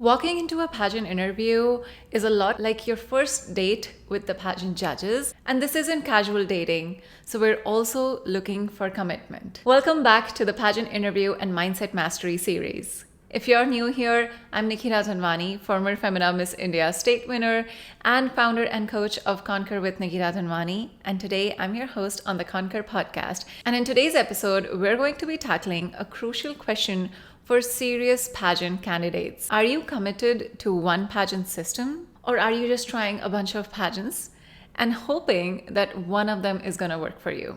Walking into a pageant interview is a lot like your first date with the pageant judges, and this isn't casual dating, so we're also looking for commitment. Welcome back to the Pageant Interview and Mindset Mastery series. If you're new here, I'm Nikita Dhanwani, former Femina Miss India state winner and founder and coach of Conquer with Nikita Dhanwani, and today I'm your host on the Conquer podcast. And in today's episode, we're going to be tackling a crucial question for serious pageant candidates. Are you committed to one pageant system, or are you just trying a bunch of pageants and hoping that one of them is going to work for you?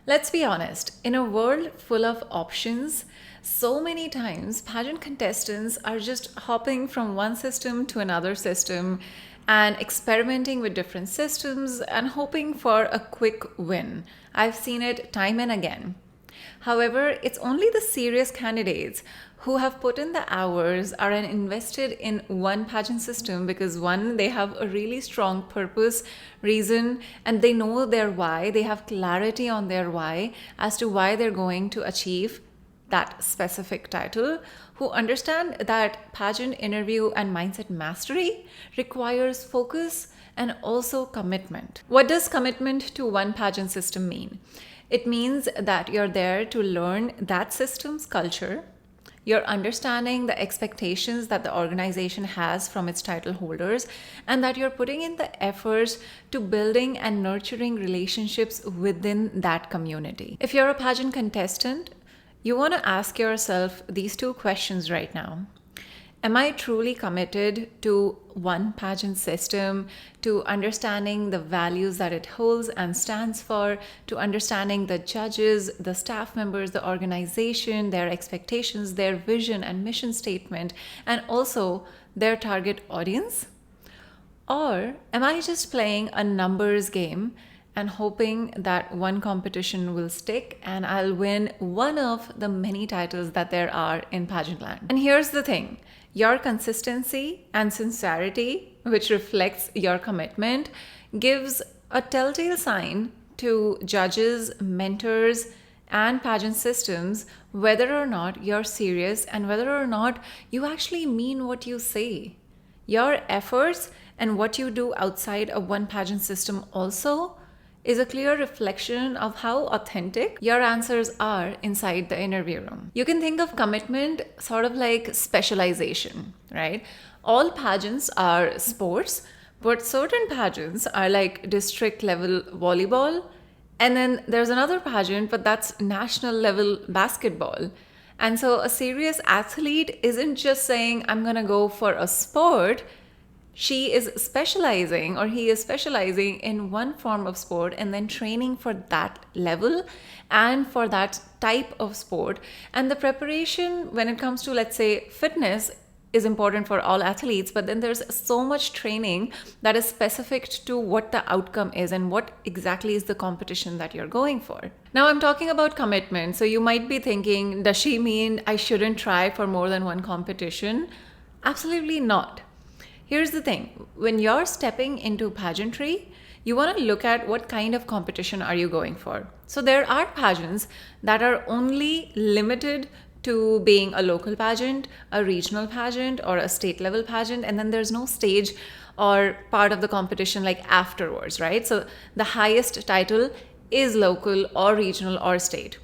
Let's be honest, in a world full of options, so many times pageant contestants are just hopping from one system to another system and experimenting with different systems and hoping for a quick win. I've seen it time and again. However, it's only the serious candidates who have put in the hours, are invested in one pageant system because one, they have a really strong purpose, reason, and they know their why. They have clarity on their why as to why they're going to achieve that specific title, who understand that pageant interview and mindset mastery requires focus and also commitment. What does commitment to one pageant system mean? It means that you're there to learn that system's culture. You're understanding the expectations that the organization has from its title holders, and that you're putting in the efforts to building and nurturing relationships within that community. If you're a pageant contestant, you want to ask yourself these two questions right now. Am I truly committed to one pageant system, to understanding the values that it holds and stands for, to understanding the judges, the staff members, the organization, their expectations, their vision and mission statement, and also their target audience? Or am I just playing a numbers game and hoping that one competition will stick and I'll win one of the many titles that there are in pageant land? And here's the thing. Your consistency and sincerity, which reflects your commitment, gives a telltale sign to judges, mentors, and pageant systems whether or not you're serious and whether or not you actually mean what you say. Your efforts and what you do outside of one pageant system also is a clear reflection of how authentic your answers are inside the interview room. You can think of commitment sort of like specialization, right? All pageants are sports, but certain pageants are like district level volleyball. And then there's another pageant, but that's national level basketball. And so a serious athlete isn't just saying, I'm going to go for a sport. She is specializing, or he is specializing in one form of sport and then training for that level and for that type of sport. And the preparation when it comes to, let's say, fitness is important for all athletes, but then there's so much training that is specific to what the outcome is and what exactly is the competition that you're going for. Now I'm talking about commitment. So you might be thinking, does she mean I shouldn't try for more than one competition? Absolutely not. Here's the thing, when you're stepping into pageantry, you want to look at what kind of competition are you going for. So there are pageants that are only limited to being a local pageant, a regional pageant, or a state level pageant, and then there's no stage or part of the competition like afterwards, right? So the highest title is local or regional or state.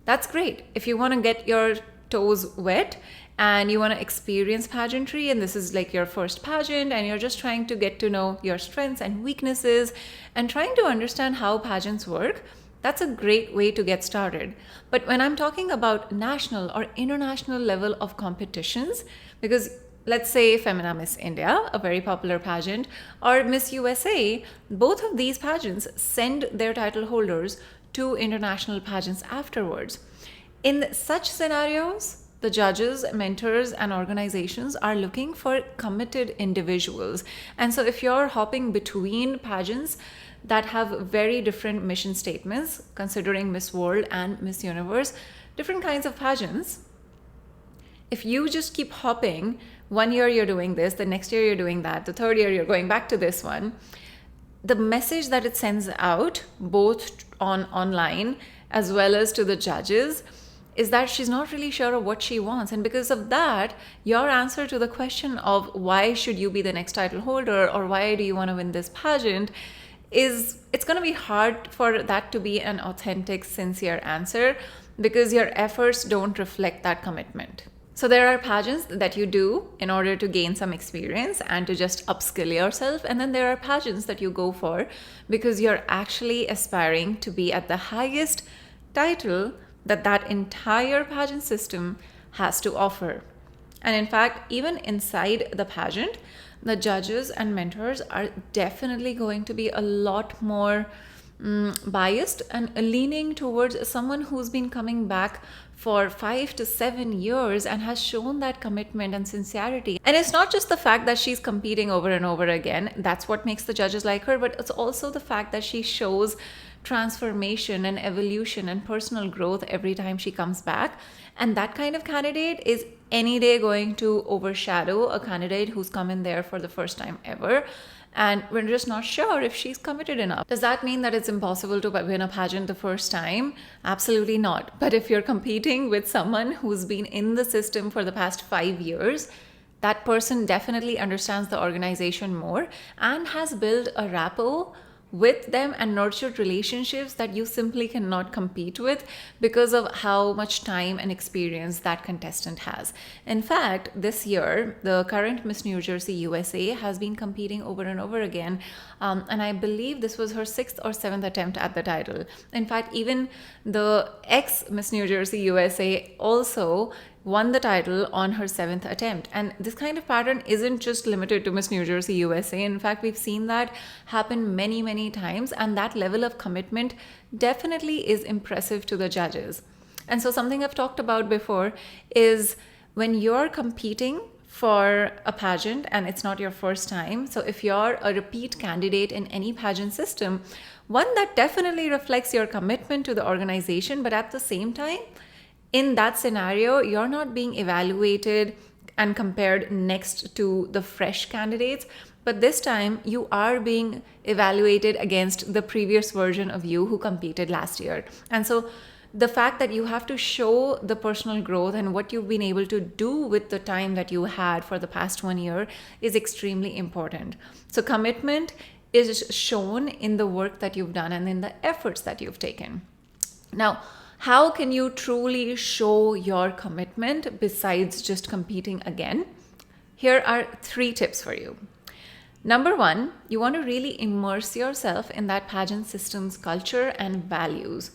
That's great. If you want to get your toes wet and you want to experience pageantry, and this is like your first pageant and you're just trying to get to know your strengths and weaknesses and trying to understand how pageants work, that's a great way to get started. But when I'm talking about national or international level of competitions, because let's say Femina Miss India, a very popular pageant, or Miss USA, both of these pageants send their title holders to international pageants afterwards. In such scenarios, the judges, mentors, and organizations are looking for committed individuals. And so if you're hopping between pageants that have very different mission statements, considering Miss World and Miss Universe, different kinds of pageants, if you just keep hopping, one year you're doing this, the next year you're doing that, the third year you're going back to this one, the message that it sends out, both online as well as to the judges, is that she's not really sure of what she wants. And because of that, your answer to the question of why should you be the next title holder or why do you want to win this pageant it's going to be hard for that to be an authentic, sincere answer because your efforts don't reflect that commitment. So there are pageants that you do in order to gain some experience and to just upskill yourself. And then there are pageants that you go for because you're actually aspiring to be at the highest title that entire pageant system has to offer. And in fact, even inside the pageant, the judges and mentors are definitely going to be a lot more biased and leaning towards someone who's been coming back for 5 to 7 years and has shown that commitment and sincerity. And it's not just the fact that she's competing over and over again, that's what makes the judges like her, but it's also the fact that she shows transformation and evolution and personal growth every time she comes back. And that kind of candidate is any day going to overshadow a candidate who's come in there for the first time ever. And we're just not sure if she's committed enough. Does that mean that it's impossible to win a pageant the first time? Absolutely not. But if you're competing with someone who's been in the system for the past 5 years, that person definitely understands the organization more and has built a rapport with them and nurtured relationships that you simply cannot compete with because of how much time and experience that contestant has. In fact, this year, the current Miss New Jersey USA has been competing over and over again. And I believe this was her 6th or 7th attempt at the title. In fact, even the ex-Miss New Jersey USA also won the title on her 7th attempt. And this kind of pattern isn't just limited to Miss New Jersey USA. In fact, we've seen that happen many, many times. And that level of commitment definitely is impressive to the judges. And so something I've talked about before is when you're competing for a pageant and it's not your first time. So if you're a repeat candidate in any pageant system, one that definitely reflects your commitment to the organization, but at the same time, in that scenario, you're not being evaluated and compared next to the fresh candidates, but this time you are being evaluated against the previous version of you who competed last year. And so the fact that you have to show the personal growth and what you've been able to do with the time that you had for the past 1 year is extremely important. So commitment is shown in the work that you've done and in the efforts that you've taken. Now, how can you truly show your commitment besides just competing again? Here are 3 tips for you. Number 1, you want to really immerse yourself in that pageant system's culture and values.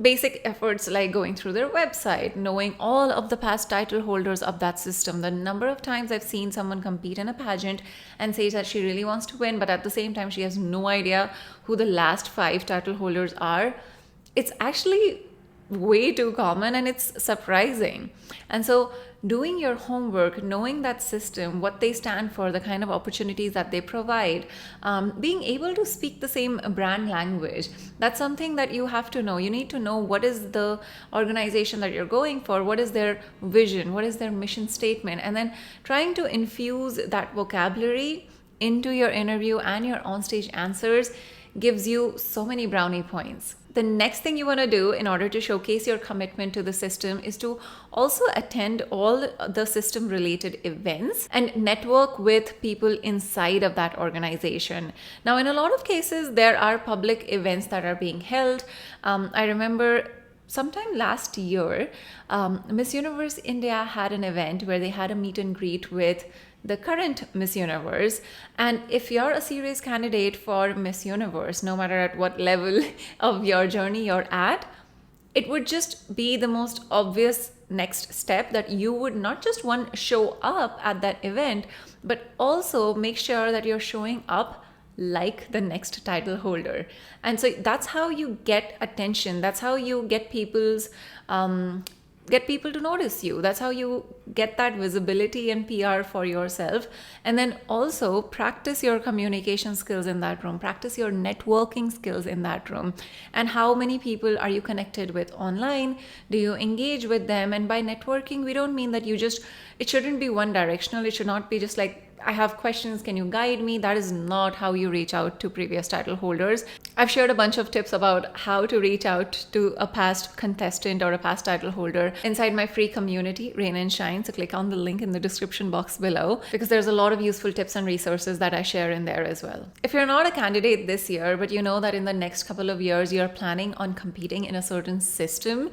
Basic efforts like going through their website, knowing all of the past title holders of that system. The number of times I've seen someone compete in a pageant and says that she really wants to win, but at the same time, she has no idea who the last 5 title holders are. It's actually way too common and it's surprising. And so doing your homework, knowing that system, what they stand for, the kind of opportunities that they provide, being able to speak the same brand language, that's something that you have to know. You need to know what is the organization that you're going for, what is their vision, what is their mission statement, and then trying to infuse that vocabulary into your interview and your onstage answers gives you so many brownie points. The next thing you want to do in order to showcase your commitment to the system is to also attend all the system related events and network with people inside of that organization. Now, in a lot of cases, there are public events that are being held. I remember sometime last year, Miss Universe India had an event where they had a meet and greet with the current Miss Universe. And if you're a serious candidate for Miss Universe, no matter at what level of your journey you're at, it would just be the most obvious next step that you would not just show up at that event, but also make sure that you're showing up like the next title holder. And so that's how you get attention. That's how you get people to notice you. That's how you get that visibility and PR for yourself. And then also practice your communication skills in that room, practice your networking skills in that room. And how many people are you connected with online? Do you engage with them? And by networking, we don't mean that it shouldn't be one directional. It should not be just like I have questions, can you guide me? That is not how you reach out to previous title holders. I've shared a bunch of tips about how to reach out to a past contestant or a past title holder inside my free community, Rain and Shine. So click on the link in the description box below, because there's a lot of useful tips and resources that I share in there as well. If you're not a candidate this year, but you know that in the next couple of years you're planning on competing in a certain system,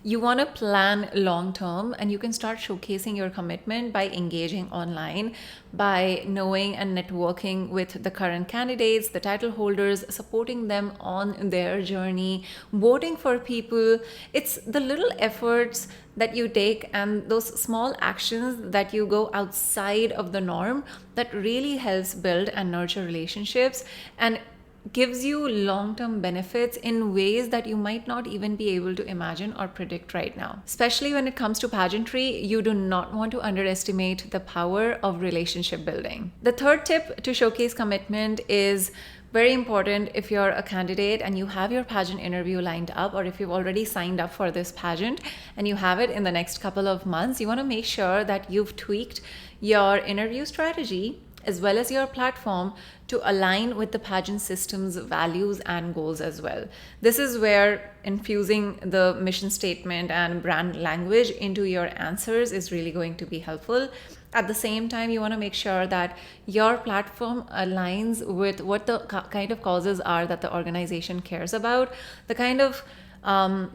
you want to plan long term, and you can start showcasing your commitment by engaging online, by knowing and networking with the current candidates, the title holders, supporting them on their journey, voting for people. It's the little efforts that you take and those small actions that you go outside of the norm that really helps build and nurture relationships and gives you long-term benefits in ways that you might not even be able to imagine or predict right now. Especially when it comes to pageantry, you do not want to underestimate the power of relationship building. The third tip to showcase commitment is very important if you're a candidate and you have your pageant interview lined up, or if you've already signed up for this pageant and you have it in the next couple of months. You want to make sure that you've tweaked your interview strategy as well as your platform to align with the pageant system's values and goals as well. This is where infusing the mission statement and brand language into your answers is really going to be helpful. At the same time, you want to make sure that your platform aligns with what the kind of causes are that the organization cares about. The kind of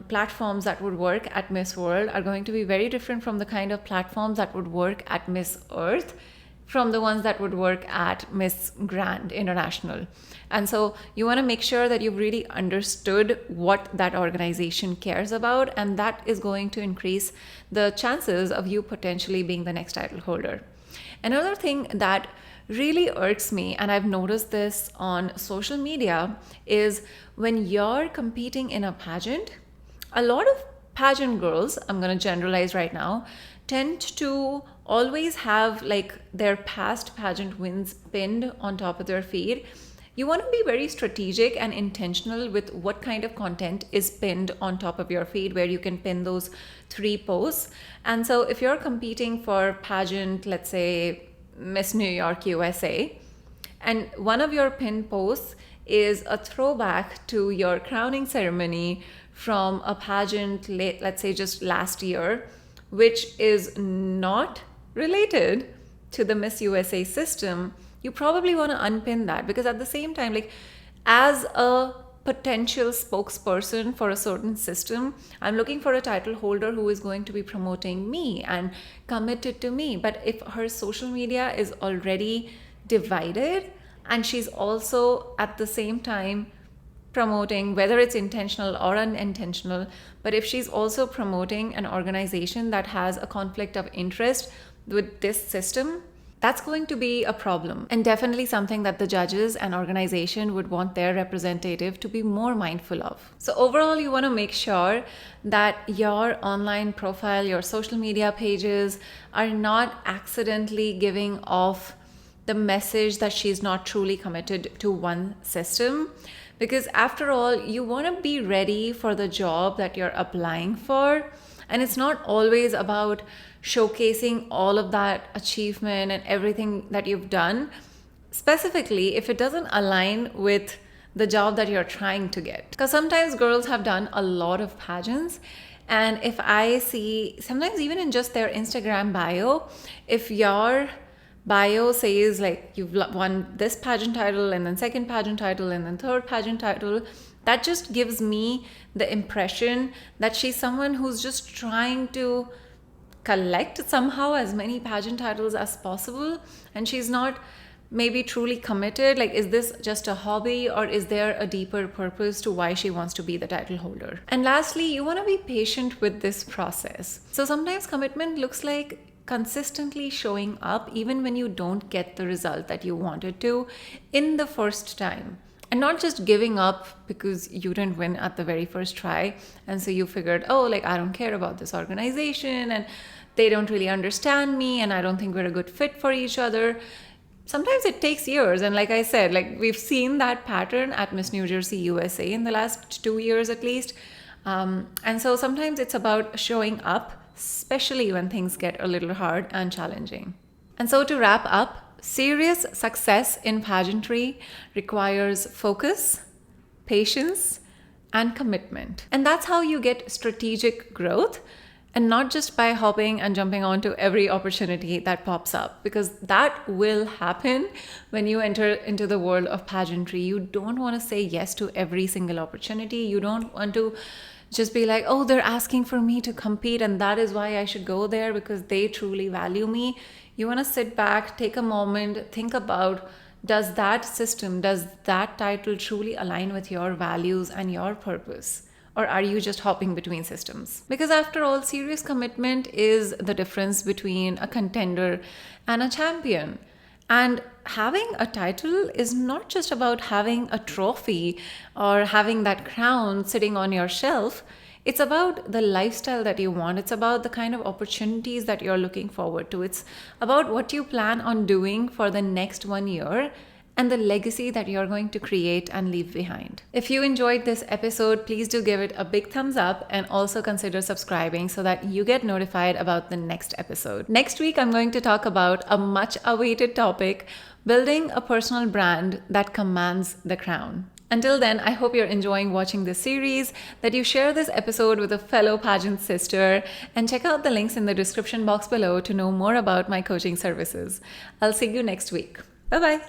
platforms that would work at Miss World are going to be very different from the kind of platforms that would work at Miss Earth, from the ones that would work at Miss Grand International. And so you want to make sure that you've really understood what that organization cares about, and that is going to increase the chances of you potentially being the next title holder. Another thing that really irks me, and I've noticed this on social media, is when you're competing in a pageant, a lot of pageant girls, I'm going to generalize right now, tend to always have like their past pageant wins pinned on top of their feed. You want to be very strategic and intentional with what kind of content is pinned on top of your feed, where you can pin those 3 posts. And so if you're competing for pageant, let's say Miss New York USA, and one of your pinned posts is a throwback to your crowning ceremony from a pageant, let's say just last year, which is not related to the Miss USA system, you probably want to unpin that. Because at the same time, like, as a potential spokesperson for a certain system, I'm looking for a title holder who is going to be promoting me and committed to me. But if her social media is already divided and she's also at the same time promoting, whether it's intentional or unintentional, but if she's also promoting an organization that has a conflict of interest with this system, that's going to be a problem, and definitely something that the judges and organization would want their representative to be more mindful of. So overall, you want to make sure that your online profile, your social media pages are not accidentally giving off the message that she's not truly committed to one system. Because after all, you want to be ready for the job that you're applying for. And it's not always about showcasing all of that achievement and everything that you've done, specifically if it doesn't align with the job that you're trying to get. Because sometimes girls have done a lot of pageants, and if I see, sometimes even in just their Instagram bio, if your bio says like you've won this pageant title and then second pageant title and then third pageant title, that just gives me the impression that she's someone who's just trying to collect somehow as many pageant titles as possible, and she's not maybe truly committed. Like, is this just a hobby, or is there a deeper purpose to why she wants to be the title holder? And lastly, you want to be patient with this process. So sometimes commitment looks like consistently showing up even when you don't get the result that you wanted to in the first time. And not just giving up because you didn't win at the very first try. And so you figured, oh, like, I don't care about this organization and they don't really understand me and I don't think we're a good fit for each other. Sometimes it takes years. And like I said, like, we've seen that pattern at Miss New Jersey USA in the last 2 years at least. And so sometimes it's about showing up, especially when things get a little hard and challenging. And so to wrap up, serious success in pageantry requires focus, patience, and commitment. And that's how you get strategic growth, and not just by hopping and jumping onto every opportunity that pops up, because that will happen when you enter into the world of pageantry. You don't want to say yes to every single opportunity. You don't want to just be like, oh, they're asking for me to compete and that is why I should go there because they truly value me. You want to sit back, take a moment, think about, does that system, does that title truly align with your values and your purpose? Or are you just hopping between systems? Because after all, serious commitment is the difference between a contender and a champion. And having a title is not just about having a trophy or having that crown sitting on your shelf. It's about the lifestyle that you want. It's about the kind of opportunities that you're looking forward to. It's about what you plan on doing for the next 1 year and the legacy that you're going to create and leave behind. If you enjoyed this episode, please do give it a big thumbs up and also consider subscribing so that you get notified about the next episode. Next week, I'm going to talk about a much awaited topic, building a personal brand that commands the crown. Until then, I hope you're enjoying watching this series, that you share this episode with a fellow pageant sister, and check out the links in the description box below to know more about my coaching services. I'll see you next week. Bye-bye.